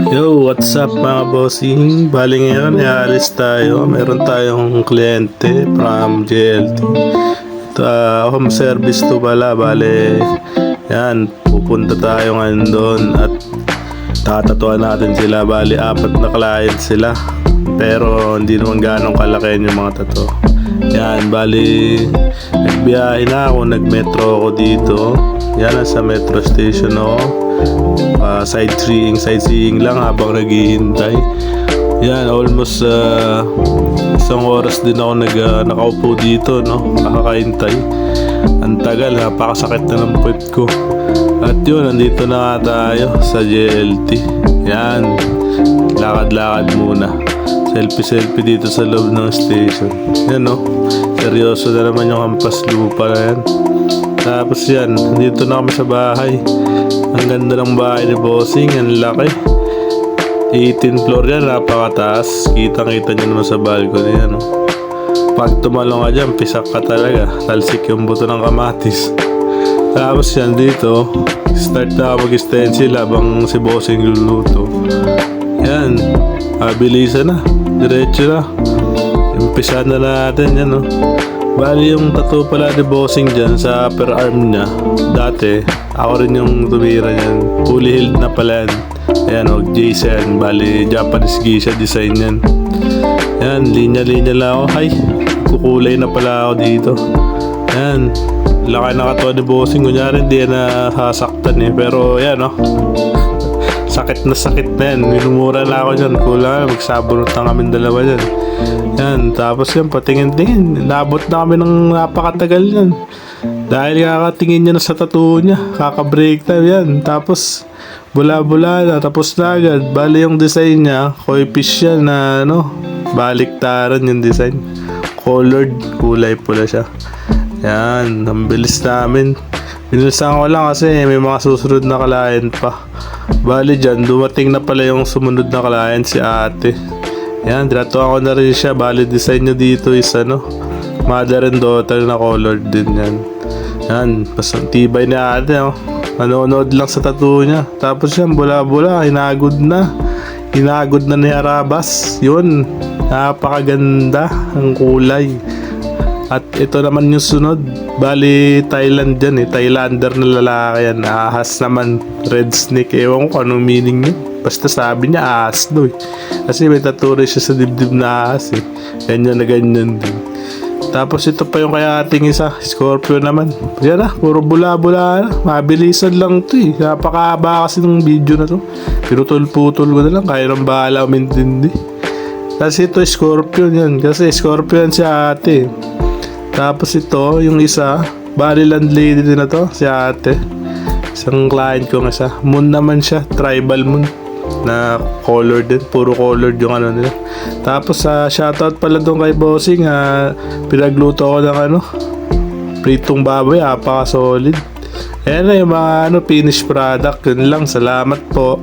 Yo, what's up mga bossing? Bali ngayon, ialis tayo. Meron tayong kliyente from JLT. Ito, home service to pala. Bali, yan, pupunta tayo ngayon doon at tatatuan natin sila. Bali, 4 na client sila. Pero hindi naman ganong kalakihan yung mga tato. Yan, bali, nagbiyahe na ako, nagmetro ako dito. Yan, sa metro station ako. Sightseeing lang habang naghihintay. Yan, almost isang oras din ako nakaupo dito, no? Nakakaintay. Ang tagal, napakasakit na ng puwet ko. At yun, nandito na nga tayo sa JLT. Yan, lakad-lakad muna. Selfie dito sa loob ng station. Yan, no? Seryoso na naman yung hampas lupa na yan. Tapos yan, dito na kami sa bahay. Ang ganda ng bahay ni Bossing, ang laki. 18th floor yan, napakataas. Kitang-kita nyo naman sa balcony yan, no? Pag tumalong ka dyan, pisak ka talaga. Talsik yung buto ng kamatis. Tapos yan dito, start na mag-stencil habang si Bossing luluto. Yan, bilisan na, diretso na. Umpisa na natin yan, no? Bali yung tattoo pala ni Bossing dyan sa upper arm niya. Dati, ako rin yung tumira niyan. Fully healed na pala yan. Ayan o, Jason. Bali, Japanese geisha design yan. Ayan, linya-linya lang ako. Ay, kukulay na pala ako dito. Ayan, laki na katuwa ni Bossing. Kunyari hindi yan nasasaktan eh. Pero ayan o, sakit na yan. Minumura na ako dyan. Kulang na, magsabunot na kami dalawa dyan. Yan, tapos yan, patingin-tingin. Nabot na kami ng napakatagal yan. Dahil kakatingin niya na sa tattoo niya. Kaka-break time yan. Tapos, bula-bula na. Tapos na agad. Bali yung design niya, koi fish yan na baliktaran yung design. Colored, kulay pula siya. Yan, ang bilis namin. Binilisan ko lang kasi may mga susunod na client pa. Bali dyan, dumating na pala yung sumunod na client, si ate. Yan, dinatuwa ko na rin siya. Bali design niya dito is mother and daughter na colored din yan. Yan, mas tibay na ate, oh. Nanonood lang sa tattoo niya. Tapos yan, bula-bula, hinagod na ni Arabas. Yun, napakaganda ang kulay. At ito naman yung sunod. Bali, Thailand yan eh. Thailander na lalaki yan. Ahas naman, red snake. Ewan ko anong meaning niya. Basta sabi niya ahas daw eh. Kasi may tattoo siya sa dibdib na ahas eh. Ganyan na ganyan din. Tapos ito pa yung kaya ating isa, Scorpio naman. Yan na, puro bula-bula na. Mabilisan lang to eh. Napakahaba kasi ng video na to. Pinutol-putol ko na lang. Kaya nang bahala umintindi. Kasi ito Scorpio yan. Kasi Scorpio yan si ate. Tapos ito, yung isa, bali landlady din na to, si ate. Isang client ko nga siya. Moon naman siya, tribal moon. Na colored din, puro colored yung nila. Tapos shoutout pala doon kay Bossing, pinagluto ko ng pritong baboy, apaka solid. Ayan na yung mga finished product. Yun lang, salamat po.